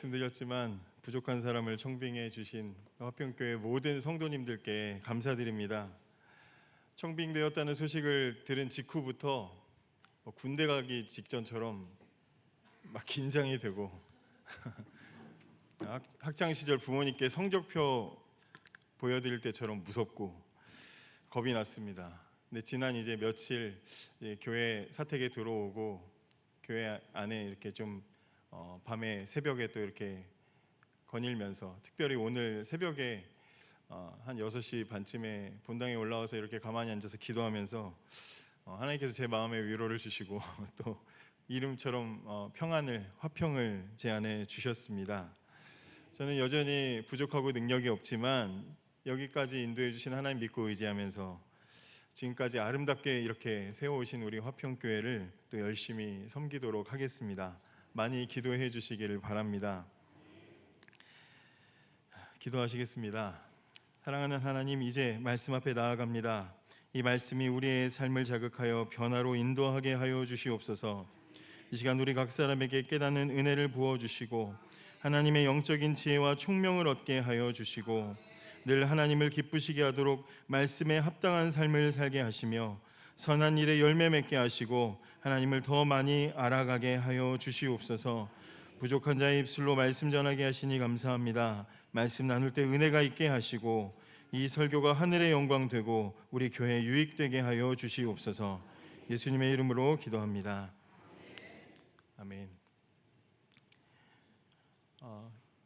말씀드렸지만 부족한 사람을 청빙해 주신 화평교회 모든 성도님들께 감사드립니다. 청빙되었다는 소식을 들은 직후부터 군대 가기 직전처럼 막 긴장이 되고 학창 시절 부모님께 성적표 보여드릴 때처럼 무섭고 겁이 났습니다. 근데 지난 이제 며칠 교회 사택에 들어오고 교회 안에 이렇게 좀 밤에 새벽에 또 이렇게 거닐면서, 특별히 오늘 새벽에 한 6시 반쯤에 본당에 올라와서 이렇게 가만히 앉아서 기도하면서 하나님께서 제 마음에 위로를 주시고 또 이름처럼 평안을, 화평을 제 안에 주셨습니다. 저는 여전히 부족하고 능력이 없지만 여기까지 인도해 주신 하나님 믿고 의지하면서 지금까지 아름답게 이렇게 세워오신 우리 화평교회를 또 열심히 섬기도록 하겠습니다. 많이 기도해 주시기를 바랍니다. 기도하시겠습니다. 사랑하는 하나님, 이제 말씀 앞에 나아갑니다. 이 말씀이 우리의 삶을 자극하여 변화로 인도하게 하여 주시옵소서. 이 시간 우리 각 사람에게 깨닫는 은혜를 부어주시고 하나님의 영적인 지혜와 총명을 얻게 하여 주시고 늘 하나님을 기쁘시게 하도록 말씀에 합당한 삶을 살게 하시며 선한 일에 열매 맺게 하시고 하나님을 더 많이 알아가게 하여 주시옵소서. 부족한 자의 입술로 말씀 전하게 하시니 감사합니다. 말씀 나눌 때 은혜가 있게 하시고 이 설교가 하늘의 영광 되고 우리 교회 유익되게 하여 주시옵소서. 예수님의 이름으로 기도합니다. 아멘.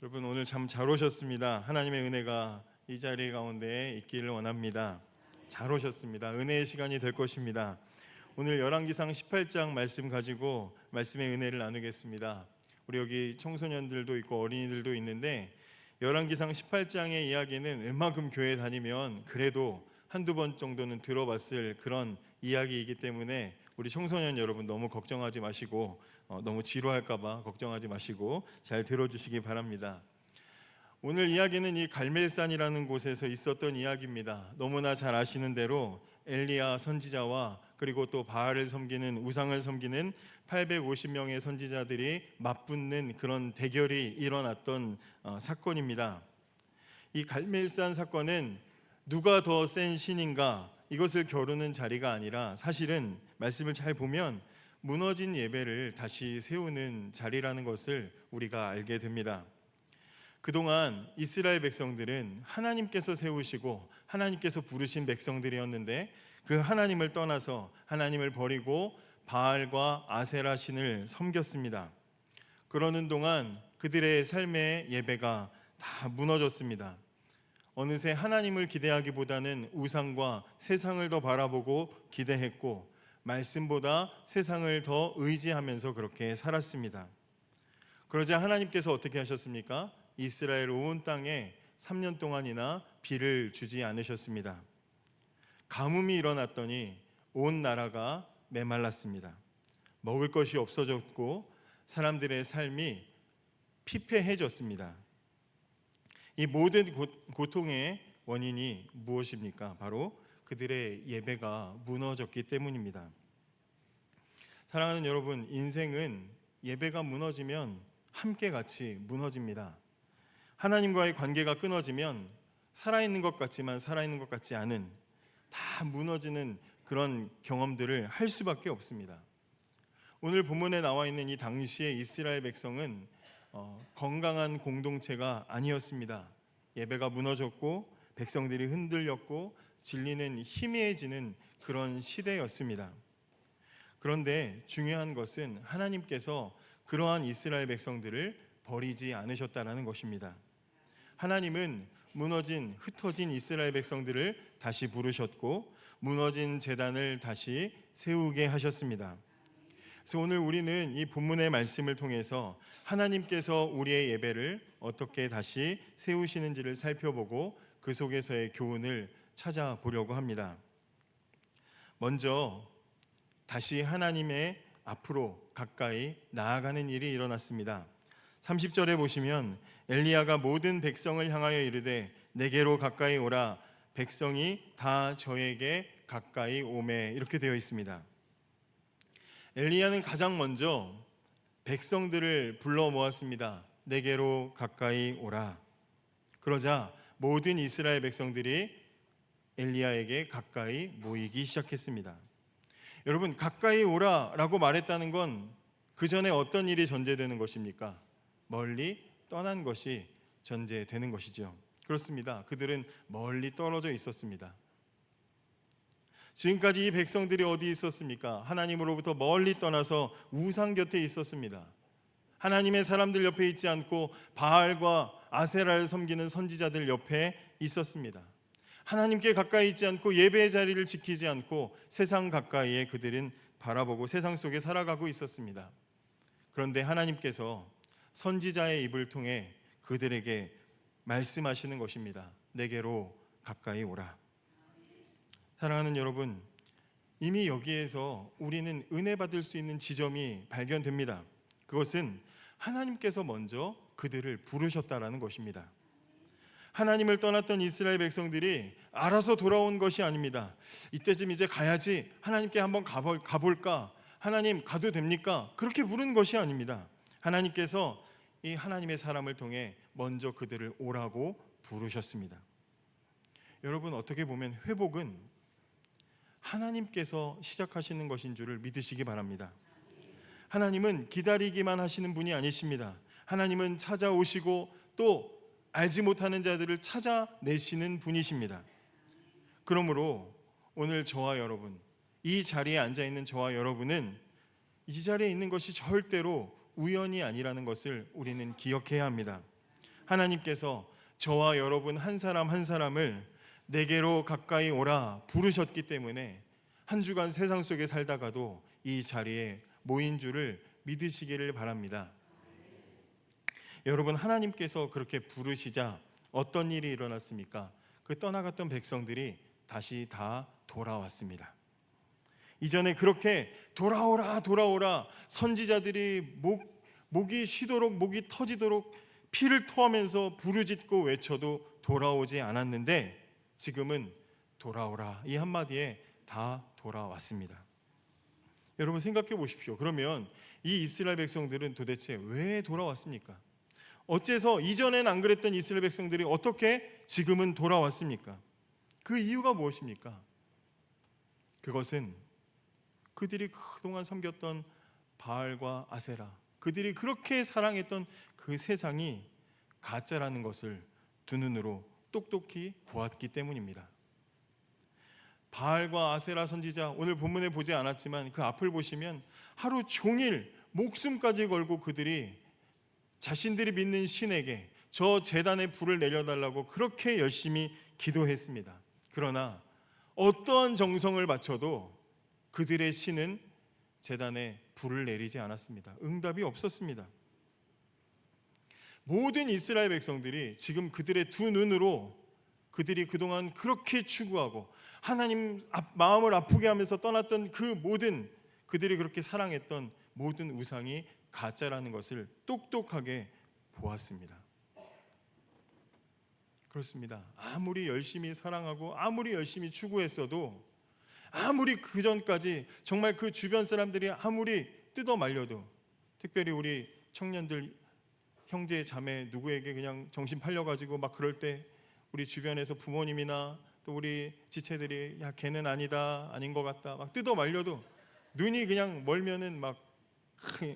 여러분, 오늘 참 잘 오셨습니다. 하나님의 은혜가 이 자리 가운데 있기를 원합니다. 잘 오셨습니다. 은혜의 시간이 될 것입니다. 오늘 열왕기상 18장 말씀 가지고 말씀의 은혜를 나누겠습니다. 우리 여기 청소년들도 있고 어린이들도 있는데 열왕기상 18장의 이야기는 웬만큼 교회 다니면 그래도 한두 번 정도는 들어봤을 그런 이야기이기 때문에 우리 청소년 여러분 너무 걱정하지 마시고 너무 지루할까 봐 걱정하지 마시고 잘 들어주시기 바랍니다. 오늘 이야기는 이 갈멜산이라는 곳에서 있었던 이야기입니다. 너무나 잘 아시는 대로 엘리야 선지자와 그리고 또 바알을 섬기는, 우상을 섬기는 850명의 선지자들이 맞붙는 그런 대결이 일어났던 사건입니다. 이 갈멜산 사건은 누가 더 센 신인가 이것을 겨루는 자리가 아니라 사실은 말씀을 잘 보면 무너진 예배를 다시 세우는 자리라는 것을 우리가 알게 됩니다. 그동안 이스라엘 백성들은 하나님께서 세우시고 하나님께서 부르신 백성들이었는데 그 하나님을 떠나서 하나님을 버리고 바알과 아세라 신을 섬겼습니다. 그러는 동안 그들의 삶의 예배가 다 무너졌습니다. 어느새 하나님을 기대하기보다는 우상과 세상을 더 바라보고 기대했고 말씀보다 세상을 더 의지하면서 그렇게 살았습니다. 그러자 하나님께서 어떻게 하셨습니까? 이스라엘 온 땅에 3년 동안이나 비를 주지 않으셨습니다. 가뭄이 일어났더니 온 나라가 메말랐습니다. 먹을 것이 없어졌고 사람들의 삶이 피폐해졌습니다. 이 모든 고통의 원인이 무엇입니까? 바로 그들의 예배가 무너졌기 때문입니다. 사랑하는 여러분, 인생은 예배가 무너지면 함께 같이 무너집니다. 하나님과의 관계가 끊어지면 살아있는 것 같지만 살아있는 것 같지 않은, 다 무너지는 그런 경험들을 할 수밖에 없습니다. 오늘 본문에 나와 있는 이 당시의 이스라엘 백성은 건강한 공동체가 아니었습니다. 예배가 무너졌고 백성들이 흔들렸고 진리는 희미해지는 그런 시대였습니다. 그런데 중요한 것은 하나님께서 그러한 이스라엘 백성들을 버리지 않으셨다는 것입니다. 하나님은 무너진, 흩어진 이스라엘 백성들을 다시 부르셨고 무너진 제단을 다시 세우게 하셨습니다. 그래서 오늘 우리는 이 본문의 말씀을 통해서 하나님께서 우리의 예배를 어떻게 다시 세우시는지를 살펴보고 그 속에서의 교훈을 찾아보려고 합니다. 먼저 다시 하나님의 앞으로 가까이 나아가는 일이 일어났습니다. 30절에 보시면 엘리야가 모든 백성을 향하여 이르되 내게로 가까이 오라, 백성이 다 저에게 가까이 오매, 이렇게 되어 있습니다. 엘리야는 가장 먼저 백성들을 불러 모았습니다. 내게로 가까이 오라. 그러자 모든 이스라엘 백성들이 엘리야에게 가까이 모이기 시작했습니다. 여러분, 가까이 오라라고 말했다는 건 그 전에 어떤 일이 전제되는 것입니까? 멀리 떠난 것이 전제되는 것이죠. 그렇습니다. 그들은 멀리 떨어져 있었습니다. 지금까지 이 백성들이 어디 있었습니까? 하나님으로부터 멀리 떠나서 우상 곁에 있었습니다. 하나님의 사람들 옆에 있지 않고 바알과 아세라를 섬기는 선지자들 옆에 있었습니다. 하나님께 가까이 있지 않고 예배의 자리를 지키지 않고 세상 가까이에 그들은 바라보고 세상 속에 살아가고 있었습니다. 그런데 하나님께서 선지자의 입을 통해 그들에게 말씀하시는 것입니다. 내게로 가까이 오라. 사랑하는 여러분, 이미 여기에서 우리는 은혜 받을 수 있는 지점이 발견됩니다. 그것은 하나님께서 먼저 그들을 부르셨다라는 것입니다. 하나님을 떠났던 이스라엘 백성들이 알아서 돌아온 것이 아닙니다. 이때쯤 이제 가야지, 하나님께 한번 가볼까? 하나님 가도 됩니까? 그렇게 부른 것이 아닙니다. 하나님께서 이 하나님의 사람을 통해 먼저 그들을 오라고 부르셨습니다. 여러분, 어떻게 보면 회복은 하나님께서 시작하시는 것인 줄을 믿으시기 바랍니다. 하나님은 기다리기만 하시는 분이 아니십니다. 하나님은 찾아오시고 또 알지 못하는 자들을 찾아내시는 분이십니다. 그러므로 오늘 저와 여러분, 이 자리에 앉아있는 저와 여러분은 이 자리에 있는 것이 절대로 우연이 아니라는 것을 우리는 기억해야 합니다. 하나님께서 저와 여러분 한 사람 한 사람을 내게로 가까이 오라 부르셨기 때문에 한 주간 세상 속에 살다가도 이 자리에 모인 줄을 믿으시기를 바랍니다. 여러분, 하나님께서 그렇게 부르시자 어떤 일이 일어났습니까? 그 떠나갔던 백성들이 다시 다 돌아왔습니다. 이전에 그렇게 돌아오라 돌아오라 선지자들이 목이 쉬도록 목이 터지도록 피를 토하면서 부르짖고 외쳐도 돌아오지 않았는데 지금은 돌아오라 이 한마디에 다 돌아왔습니다. 여러분, 생각해 보십시오. 그러면 이 이스라엘 백성들은 도대체 왜 돌아왔습니까? 어째서 이전엔 안 그랬던 이스라엘 백성들이 어떻게 지금은 돌아왔습니까? 그 이유가 무엇입니까? 그것은 그들이 그동안 섬겼던 바알과 아세라, 그들이 그렇게 사랑했던 그 세상이 가짜라는 것을 두 눈으로 똑똑히 보았기 때문입니다. 바알과 아세라 선지자, 오늘 본문에 보지 않았지만 그 앞을 보시면 하루 종일 목숨까지 걸고 그들이 자신들이 믿는 신에게 저 제단에 불을 내려달라고 그렇게 열심히 기도했습니다. 그러나 어떠한 정성을 바쳐도 그들의 신은 제단에 불을 내리지 않았습니다. 응답이 없었습니다. 모든 이스라엘 백성들이 지금 그들의 두 눈으로 그들이 그동안 그렇게 추구하고 하나님 마음을 아프게 하면서 떠났던 그 모든 그들이 그렇게 사랑했던 모든 우상이 가짜라는 것을 똑똑하게 보았습니다. 그렇습니다. 아무리 열심히 사랑하고 아무리 열심히 추구했어도 아무리 그 전까지 정말 그 주변 사람들이 아무리 뜯어 말려도, 특별히 우리 청년들 형제 자매 누구에게 그냥 정신 팔려가지고 막 그럴 때 우리 주변에서 부모님이나 또 우리 지체들이 야 걔는 아니다 아닌 것 같다 막 뜯어 말려도 눈이 그냥 멀면은 막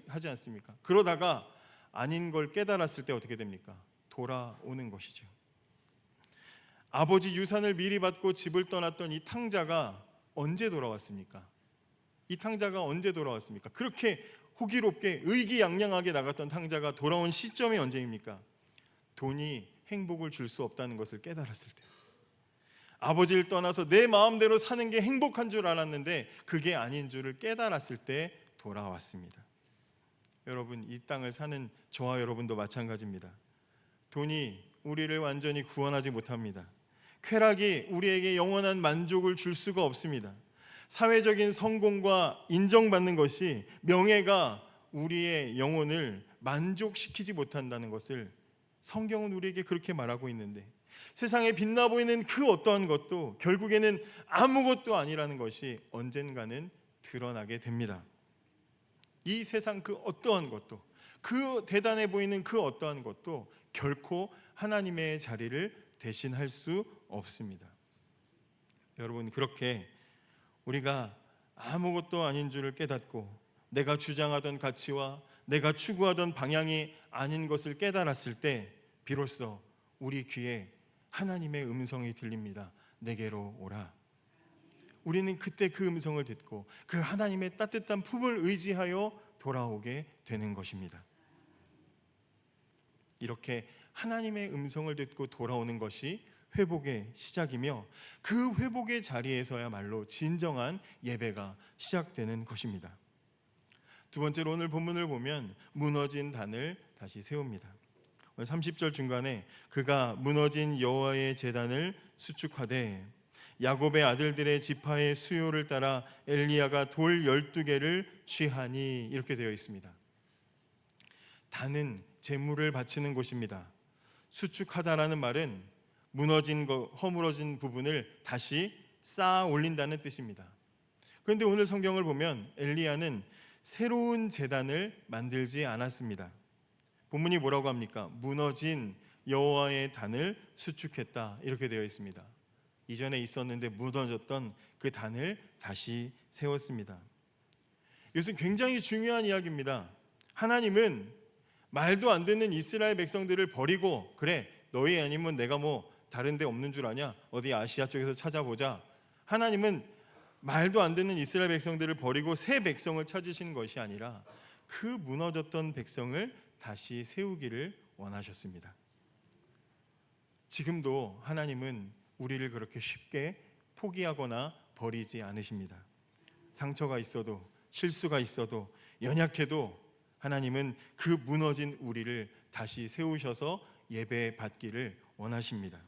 하지 않습니까? 그러다가 아닌 걸 깨달았을 때 어떻게 됩니까? 돌아오는 것이죠. 아버지 유산을 미리 받고 집을 떠났던 이 탕자가 언제 돌아왔습니까? 이 탕자가 언제 돌아왔습니까? 그렇게 호기롭게 의기양양하게 나갔던 탕자가 돌아온 시점이 언제입니까? 돈이 행복을 줄 수 없다는 것을 깨달았을 때, 아버지를 떠나서 내 마음대로 사는 게 행복한 줄 알았는데 그게 아닌 줄을 깨달았을 때 돌아왔습니다. 여러분, 이 땅을 사는 저와 여러분도 마찬가지입니다. 돈이 우리를 완전히 구원하지 못합니다. 쾌락이 우리에게 영원한 만족을 줄 수가 없습니다. 사회적인 성공과 인정받는 것이, 명예가 우리의 영혼을 만족시키지 못한다는 것을 성경은 우리에게 그렇게 말하고 있는데, 세상에 빛나 보이는 그 어떠한 것도 결국에는 아무것도 아니라는 것이 언젠가는 드러나게 됩니다. 이 세상 그 어떠한 것도, 그 대단해 보이는 그 어떠한 것도 결코 하나님의 자리를 대신할 수 없습니다. 여러분, 그렇게 우리가 아무것도 아닌 줄을 깨닫고 내가 주장하던 가치와 내가 추구하던 방향이 아닌 것을 깨달았을 때 비로소 우리 귀에 하나님의 음성이 들립니다. 내게로 오라. 우리는 그때 그 음성을 듣고 그 하나님의 따뜻한 품을 의지하여 돌아오게 되는 것입니다. 이렇게 하나님의 음성을 듣고 돌아오는 것이 회복의 시작이며 그 회복의 자리에서야말로 진정한 예배가 시작되는 것입니다. 두 번째로 오늘 본문을 보면 무너진 단을 다시 세웁니다. 30절 중간에 그가 무너진 여호와의 제단을 수축하되 야곱의 아들들의 지파의 수요를 따라 엘리야가 돌 12개를 취하니 이렇게 되어 있습니다. 단은 제물을 바치는 곳입니다. 수축하다라는 말은 무너진 허물어진 부분을 다시 쌓아 올린다는 뜻입니다. 그런데 오늘 성경을 보면 엘리야는 새로운 제단을 만들지 않았습니다. 본문이 뭐라고 합니까? 무너진 여호와의 단을 수축했다 이렇게 되어 있습니다. 이전에 있었는데 무너졌던 그 단을 다시 세웠습니다. 이것은 굉장히 중요한 이야기입니다. 하나님은 말도 안 듣는 이스라엘 백성들을 버리고 그래 너희 아니면 내가 뭐 다른 데 없는 줄 아냐? 어디 아시아 쪽에서 찾아보자. 하나님은 말도 안 듣는 이스라엘 백성들을 버리고 새 백성을 찾으신 것이 아니라 그 무너졌던 백성을 다시 세우기를 원하셨습니다. 지금도 하나님은 우리를 그렇게 쉽게 포기하거나 버리지 않으십니다. 상처가 있어도 실수가 있어도 연약해도 하나님은 그 무너진 우리를 다시 세우셔서 예배 받기를 원하십니다.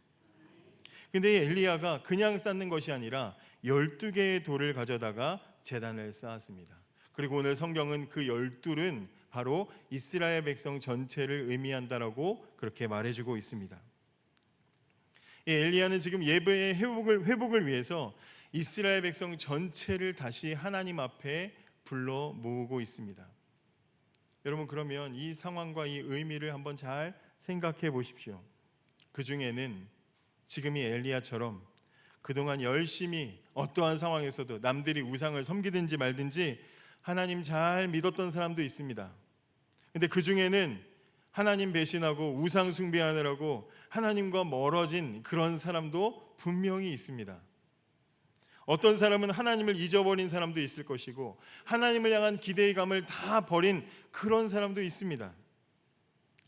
근데 엘리야가 그냥 쌓는 것이 아니라 12개의 돌을 가져다가 제단을 쌓았습니다. 그리고 오늘 성경은 그 12는 바로 이스라엘 백성 전체를 의미한다라고 그렇게 말해주고 있습니다. 엘리야는 지금 예배의 회복을 위해서 이스라엘 백성 전체를 다시 하나님 앞에 불러 모으고 있습니다. 여러분, 그러면 이 상황과 이 의미를 한번 잘 생각해 보십시오. 그 중에는 지금 이 엘리야처럼 그동안 열심히 어떠한 상황에서도 남들이 우상을 섬기든지 말든지 하나님 잘 믿었던 사람도 있습니다. 근데 그 중에는 하나님 배신하고 우상 숭배하느라고 하나님과 멀어진 그런 사람도 분명히 있습니다. 어떤 사람은 하나님을 잊어버린 사람도 있을 것이고 하나님을 향한 기대감을 다 버린 그런 사람도 있습니다.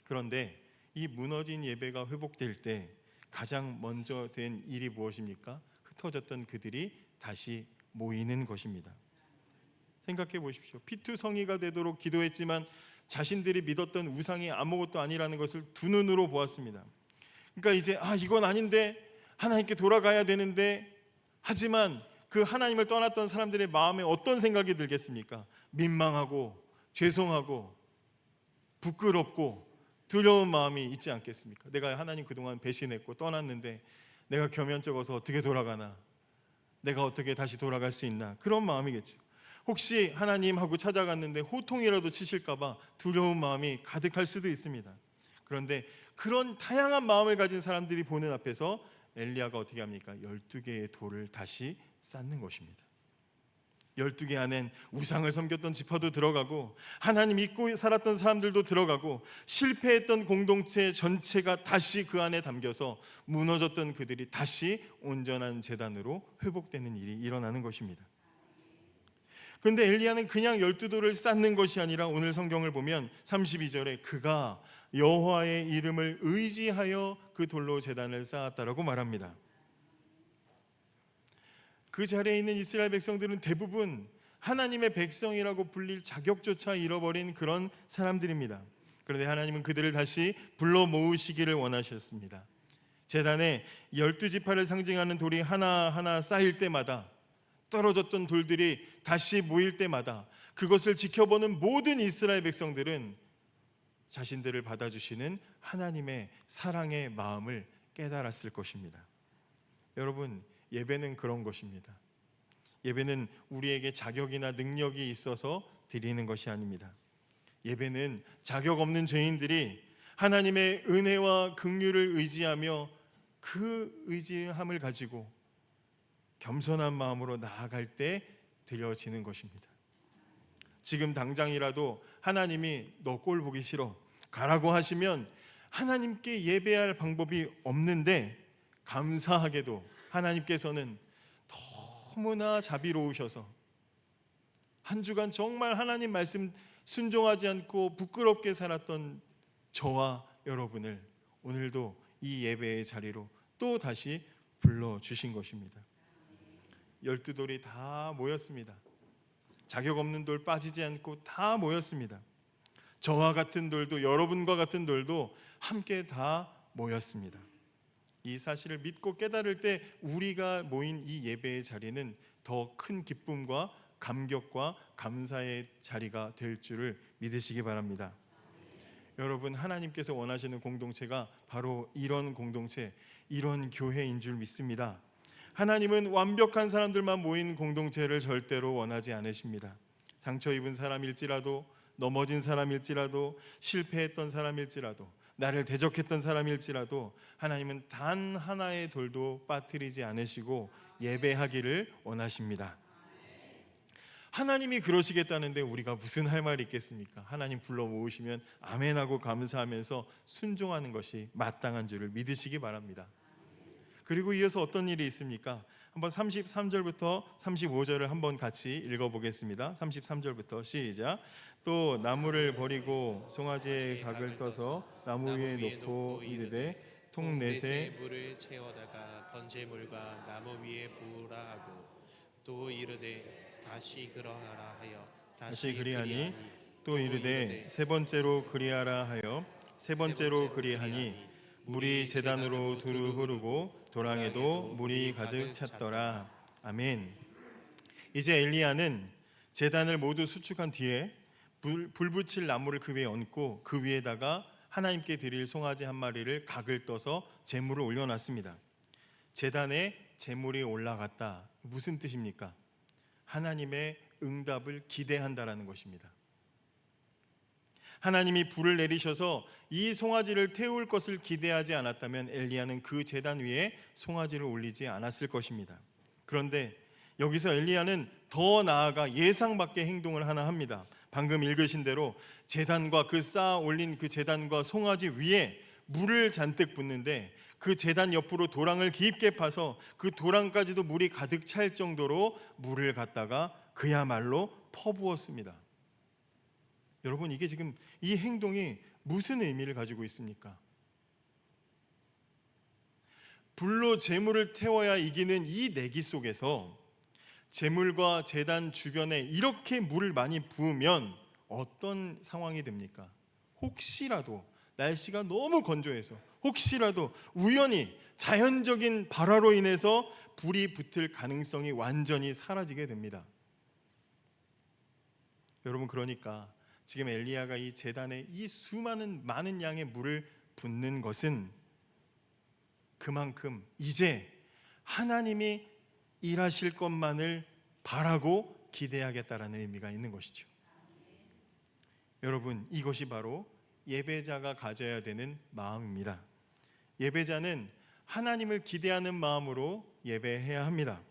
그런데 이 무너진 예배가 회복될 때 가장 먼저 된 일이 무엇입니까? 흩어졌던 그들이 다시 모이는 것입니다. 생각해 보십시오. 피투성이가 되도록 기도했지만 자신들이 믿었던 우상이 아무것도 아니라는 것을 두 눈으로 보았습니다. 그러니까 이제 이건 아닌데 하나님께 돌아가야 되는데 하지만 그 하나님을 떠났던 사람들의 마음에 어떤 생각이 들겠습니까? 민망하고 죄송하고 부끄럽고 두려운 마음이 있지 않겠습니까? 내가 하나님 그동안 배신했고 떠났는데 내가 겸연쩍어서 어떻게 돌아가나? 내가 어떻게 다시 돌아갈 수 있나? 그런 마음이겠죠. 혹시 하나님하고 찾아갔는데 호통이라도 치실까 봐 두려운 마음이 가득할 수도 있습니다. 그런데 그런 다양한 마음을 가진 사람들이 보는 앞에서 엘리야가 어떻게 합니까? 12개의 돌을 다시 쌓는 것입니다. 12개 안엔 우상을 섬겼던 지파도 들어가고 하나님 믿고 살았던 사람들도 들어가고 실패했던 공동체 전체가 다시 그 안에 담겨서 무너졌던 그들이 다시 온전한 제단으로 회복되는 일이 일어나는 것입니다. 그런데 엘리야는 그냥 12돌을 쌓는 것이 아니라 오늘 성경을 보면 32절에 그가 여호와의 이름을 의지하여 그 돌로 제단을 쌓았다라고 말합니다. 그 자리에 있는 이스라엘 백성들은 대부분 하나님의 백성이라고 불릴 자격조차 잃어버린 그런 사람들입니다. 그런데 하나님은 그들을 다시 불러 모으시기를 원하셨습니다. 제단에 12지파를 상징하는 돌이 하나하나 쌓일 때마다 떨어졌던 돌들이 다시 모일 때마다 그것을 지켜보는 모든 이스라엘 백성들은 자신들을 받아주시는 하나님의 사랑의 마음을 깨달았을 것입니다. 여러분, 예배는 그런 것입니다. 예배는 우리에게 자격이나 능력이 있어서 드리는 것이 아닙니다. 예배는 자격 없는 죄인들이 하나님의 은혜와 긍휼을 의지하며 그 의지함을 가지고 겸손한 마음으로 나아갈 때 드려지는 것입니다. 지금 당장이라도 하나님이 너 꼴 보기 싫어 가라고 하시면 하나님께 예배할 방법이 없는데, 감사하게도 하나님께서는 너무나 자비로우셔서 한 주간 정말 하나님 말씀 순종하지 않고 부끄럽게 살았던 저와 여러분을 오늘도 이 예배의 자리로 또 다시 불러주신 것입니다. 12돌이 다 모였습니다. 자격 없는 돌 빠지지 않고 다 모였습니다. 저와 같은 돌도, 여러분과 같은 돌도 함께 다 모였습니다. 이 사실을 믿고 깨달을 때 우리가 모인 이 예배의 자리는 더 큰 기쁨과 감격과 감사의 자리가 될 줄을 믿으시기 바랍니다. 여러분, 하나님께서 원하시는 공동체가 바로 이런 공동체, 이런 교회인 줄 믿습니다. 하나님은 완벽한 사람들만 모인 공동체를 절대로 원하지 않으십니다. 상처 입은 사람일지라도, 넘어진 사람일지라도, 실패했던 사람일지라도, 나를 대적했던 사람일지라도 하나님은 단 하나의 돌도 빠뜨리지 않으시고 예배하기를 원하십니다. 하나님이 그러시겠다는데 우리가 무슨 할 말이 있겠습니까? 하나님 불러 모으시면 아멘하고 감사하면서 순종하는 것이 마땅한 줄을 믿으시기 바랍니다. 그리고 이어서 어떤 일이 있습니까? 한번 33절부터 35절을 한번 같이 읽어보겠습니다. 33절부터 시작. 또 나무를 버리고 송아지의 각을 떠서 나무 위에 놓고 이르되 통넷에 물을 채워다가 번제물과 나무 위에 부으라 하고, 또 이르되 다시 그러하라 하여 다시 그리하니, 또 이르되 세 번째로 그리하라 하여 세 번째로 그리하니, 물이 제단으로 두루 흐르고 도랑에도 물이 가득 찼더라. 아멘. 이제 엘리야는 제단을 모두 수축한 뒤에 불 붙일 나무를 그 위에 얹고 그 위에다가 하나님께 드릴 송아지 한 마리를 각을 떠서 제물을 올려놨습니다. 제단에 제물이 올라갔다. 무슨 뜻입니까? 하나님의 응답을 기대한다라는 것입니다. 하나님이 불을 내리셔서 이 송아지를 태울 것을 기대하지 않았다면 엘리야는 그 제단 위에 송아지를 올리지 않았을 것입니다. 그런데 여기서 엘리야는 더 나아가 예상 밖의 행동을 하나 합니다. 방금 읽으신 대로 제단과 그 쌓아 올린 그 제단과 송아지 위에 물을 잔뜩 붓는데, 그 제단 옆으로 도랑을 깊게 파서 그 도랑까지도 물이 가득 찰 정도로 물을 갖다가 그야말로 퍼부었습니다. 여러분, 이게 지금 이 행동이 무슨 의미를 가지고 있습니까? 불로 제물을 태워야 이기는 이 내기 속에서 제물과 제단 주변에 이렇게 물을 많이 부으면 어떤 상황이 됩니까? 혹시라도 날씨가 너무 건조해서, 혹시라도 우연히 자연적인 발화로 인해서 불이 붙을 가능성이 완전히 사라지게 됩니다. 여러분, 그러니까 지금 엘리야가 이 제단에 이 수많은 많은 양의 물을 붓는 것은 그만큼 이제 하나님이 일하실 것만을 바라고 기대하겠다라는 의미가 있는 것이죠. 여러분, 이것이 바로 예배자가 가져야 되는 마음입니다. 예배자는 하나님을 기대하는 마음으로 예배해야 합니다.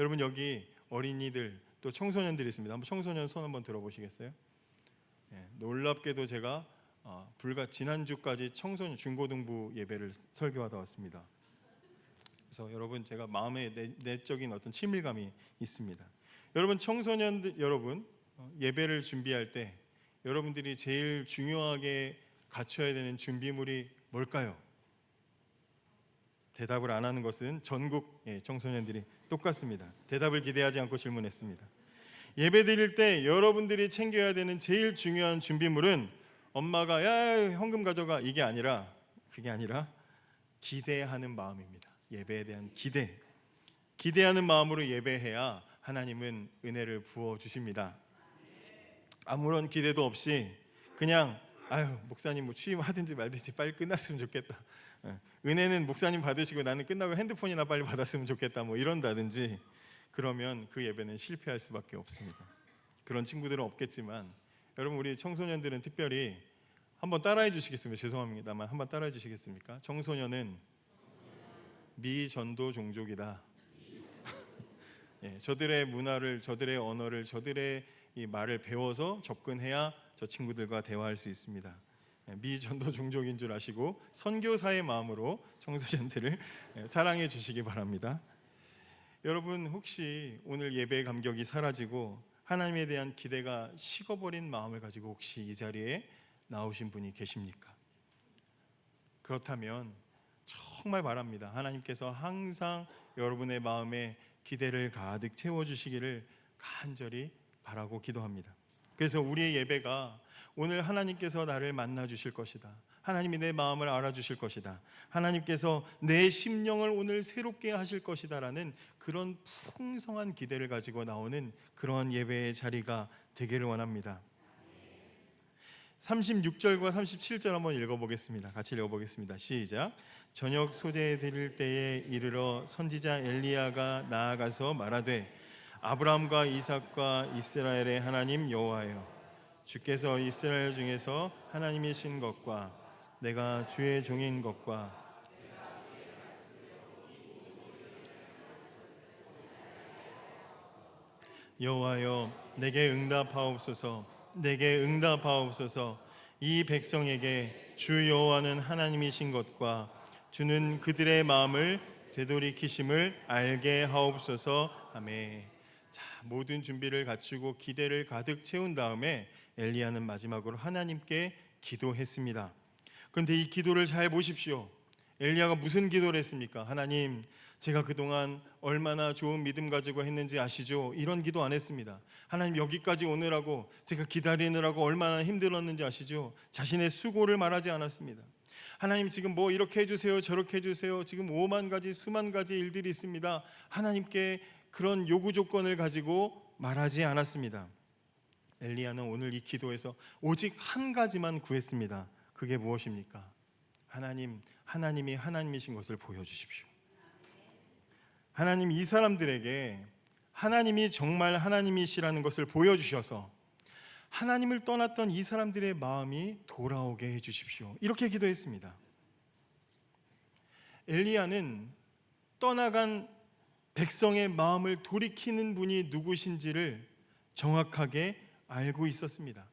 여러분, 여기 어린이들 또 청소년들이 있습니다. 한번 청소년 손 한번 들어보시겠어요? 놀랍게도 제가 지난주까지 청소년 중고등부 예배를 설교하다 왔습니다. 그래서 여러분, 제가 마음에 내적인 어떤 친밀감이 있습니다. 여러분, 청소년들 여러분, 예배를 준비할 때 여러분들이 제일 중요하게 갖춰야 되는 준비물이 뭘까요? 대답을 안 하는 것은 전국 청소년들이 똑같습니다. 대답을 기대하지 않고 질문했습니다. 예배 드릴 때 여러분들이 챙겨야 되는 제일 중요한 준비물은 엄마가 야 헌금 가져가 이게 아니라, 그게 아니라 기대하는 마음입니다. 예배에 대한 기대하는 마음으로 예배해야 하나님은 은혜를 부어 주십니다. 아무런 기대도 없이 그냥 목사님 뭐 취임하든지 말든지 빨리 끝났으면 좋겠다. 은혜는 목사님 받으시고 나는 끝나고 핸드폰이나 빨리 받았으면 좋겠다 뭐 이런다든지, 그러면 그 예배는 실패할 수밖에 없습니다. 그런 친구들은 없겠지만 여러분 우리 청소년들은 특별히 한번 따라해 주시겠습니까? 죄송합니다만 한번 따라해 주시겠습니까? 청소년은 미전도 종족이다. 예, 저들의 문화를, 저들의 언어를, 저들의 이 말을 배워서 접근해야 저 친구들과 대화할 수 있습니다. 예, 미전도 종족인 줄 아시고 선교사의 마음으로 청소년들을 사랑해 주시기 바랍니다. 여러분 혹시 오늘 예배의 감격이 사라지고 하나님에 대한 기대가 식어버린 마음을 가지고 혹시 이 자리에 나오신 분이 계십니까? 그렇다면 정말 바랍니다. 하나님께서 항상 여러분의 마음에 기대를 가득 채워주시기를 간절히 바라고 기도합니다. 그래서 우리의 예배가 오늘 하나님께서 나를 만나 주실 것이다, 하나님이 내 마음을 알아주실 것이다, 하나님께서 내 심령을 오늘 새롭게 하실 것이다 라는 그런 풍성한 기대를 가지고 나오는 그런 예배의 자리가 되기를 원합니다. 36절과 37절 한번 읽어보겠습니다. 같이 읽어보겠습니다. 시작. 저녁 소재 드릴 때에 이르러 선지자 엘리야가 나아가서 말하되 아브라함과 이삭과 이스라엘의 하나님 여호와여, 주께서 이스라엘 중에서 하나님이신 것과 내가 주의 종인 것과 여호와여 내게 응답하옵소서. 내게 응답하옵소서. 이 백성에게 주 여호와는 하나님이신 것과 주는 그들의 마음을 되돌이키심을 알게 하옵소서. 아멘. 자, 모든 준비를 갖추고 기대를 가득 채운 다음에 엘리야는 마지막으로 하나님께 기도했습니다. 그런데 이 기도를 잘 보십시오. 엘리야가 무슨 기도를 했습니까? 하나님, 제가 그동안 얼마나 좋은 믿음 가지고 했는지 아시죠? 이런 기도 안 했습니다. 하나님, 여기까지 오느라고 제가 기다리느라고 얼마나 힘들었는지 아시죠? 자신의 수고를 말하지 않았습니다. 하나님, 지금 뭐 이렇게 해주세요, 저렇게 해주세요, 지금 5만 가지 수만 가지 일들이 있습니다. 하나님께 그런 요구 조건을 가지고 말하지 않았습니다. 엘리야는 오늘 이 기도에서 오직 한 가지만 구했습니다. 그게 무엇입니까? 하나님, 하나님이 하나님이신 것을 보여주십시오. 하나님, 이 사람들에게 하나님이 정말 하나님이시라는 것을 보여주셔서 하나님을 떠났던 이 사람들의 마음이 돌아오게 해주십시오. 이렇게 기도했습니다. 엘리야는 떠나간 백성의 마음을 돌이키는 분이 누구신지를 정확하게 알고 있었습니다.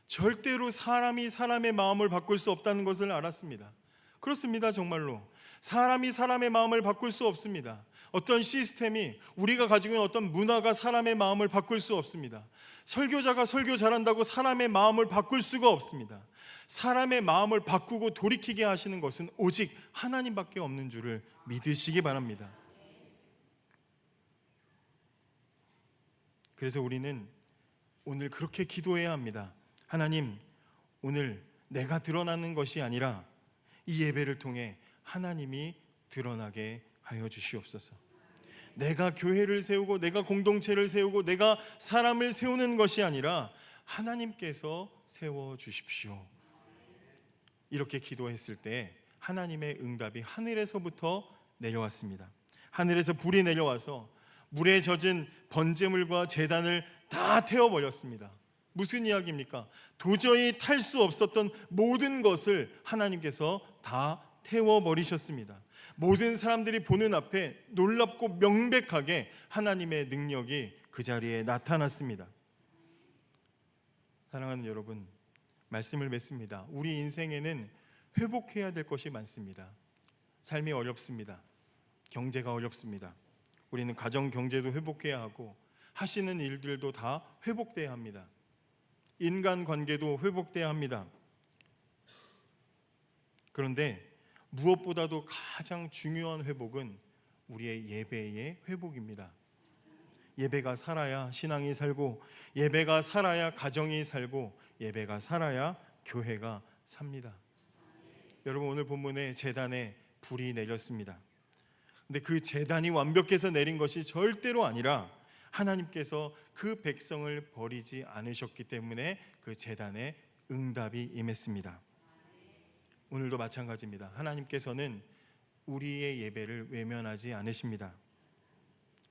절대로 사람이 사람의 마음을 바꿀 수 없다는 것을 알았습니다. 그렇습니다. 정말로 사람이 사람의 마음을 바꿀 수 없습니다. 어떤 시스템이, 우리가 가지고 있는 어떤 문화가 사람의 마음을 바꿀 수 없습니다. 설교자가 설교 잘한다고 사람의 마음을 바꿀 수가 없습니다. 사람의 마음을 바꾸고 돌이키게 하시는 것은 오직 하나님밖에 없는 줄을 믿으시기 바랍니다. 그래서 우리는 오늘 그렇게 기도해야 합니다. 하나님, 오늘 내가 드러나는 것이 아니라 이 예배를 통해 하나님이 드러나게 하여 주시옵소서. 내가 교회를 세우고 내가 공동체를 세우고 내가 사람을 세우는 것이 아니라 하나님께서 세워주십시오. 이렇게 기도했을 때 하나님의 응답이 하늘에서부터 내려왔습니다. 하늘에서 불이 내려와서 물에 젖은 번제물과 제단을 다 태워버렸습니다. 무슨 이야기입니까? 도저히 탈 수 없었던 모든 것을 하나님께서 다 태워버리셨습니다. 모든 사람들이 보는 앞에 놀랍고 명백하게 하나님의 능력이 그 자리에 나타났습니다. 사랑하는 여러분, 말씀을 맺습니다. 우리 인생에는 회복해야 될 것이 많습니다. 삶이 어렵습니다. 경제가 어렵습니다. 우리는 가정 경제도 회복해야 하고 하시는 일들도 다 회복돼야 합니다. 인간관계도 회복돼야 합니다. 그런데 무엇보다도 가장 중요한 회복은 우리의 예배의 회복입니다. 예배가 살아야 신앙이 살고, 예배가 살아야 가정이 살고, 예배가 살아야 교회가 삽니다. 여러분, 오늘 본문에 제단에 불이 내렸습니다. 근데 그 제단이 완벽해서 내린 것이 절대로 아니라 하나님께서 그 백성을 버리지 않으셨기 때문에 그 제단에 응답이 임했습니다. 오늘도 마찬가지입니다. 하나님께서는 우리의 예배를 외면하지 않으십니다.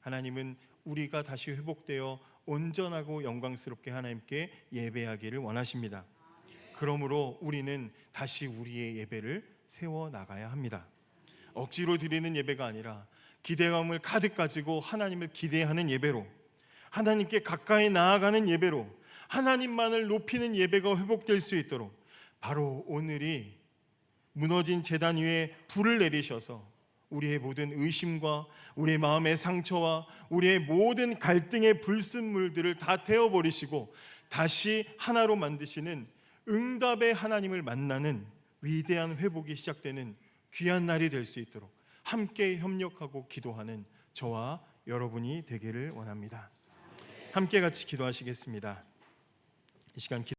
하나님은 우리가 다시 회복되어 온전하고 영광스럽게 하나님께 예배하기를 원하십니다. 그러므로 우리는 다시 우리의 예배를 세워 나가야 합니다. 억지로 드리는 예배가 아니라 기대감을 가득 가지고 하나님을 기대하는 예배로, 하나님께 가까이 나아가는 예배로, 하나님만을 높이는 예배가 회복될 수 있도록 바로 오늘이 무너진 제단 위에 불을 내리셔서 우리의 모든 의심과 우리의 마음의 상처와 우리의 모든 갈등의 불순물들을 다 태워버리시고 다시 하나로 만드시는 응답의 하나님을 만나는 위대한 회복이 시작되는 귀한 날이 될 수 있도록 함께 협력하고 기도하는 저와 여러분이 되기를 원합니다. 함께 같이 기도하시겠습니다. 이 시간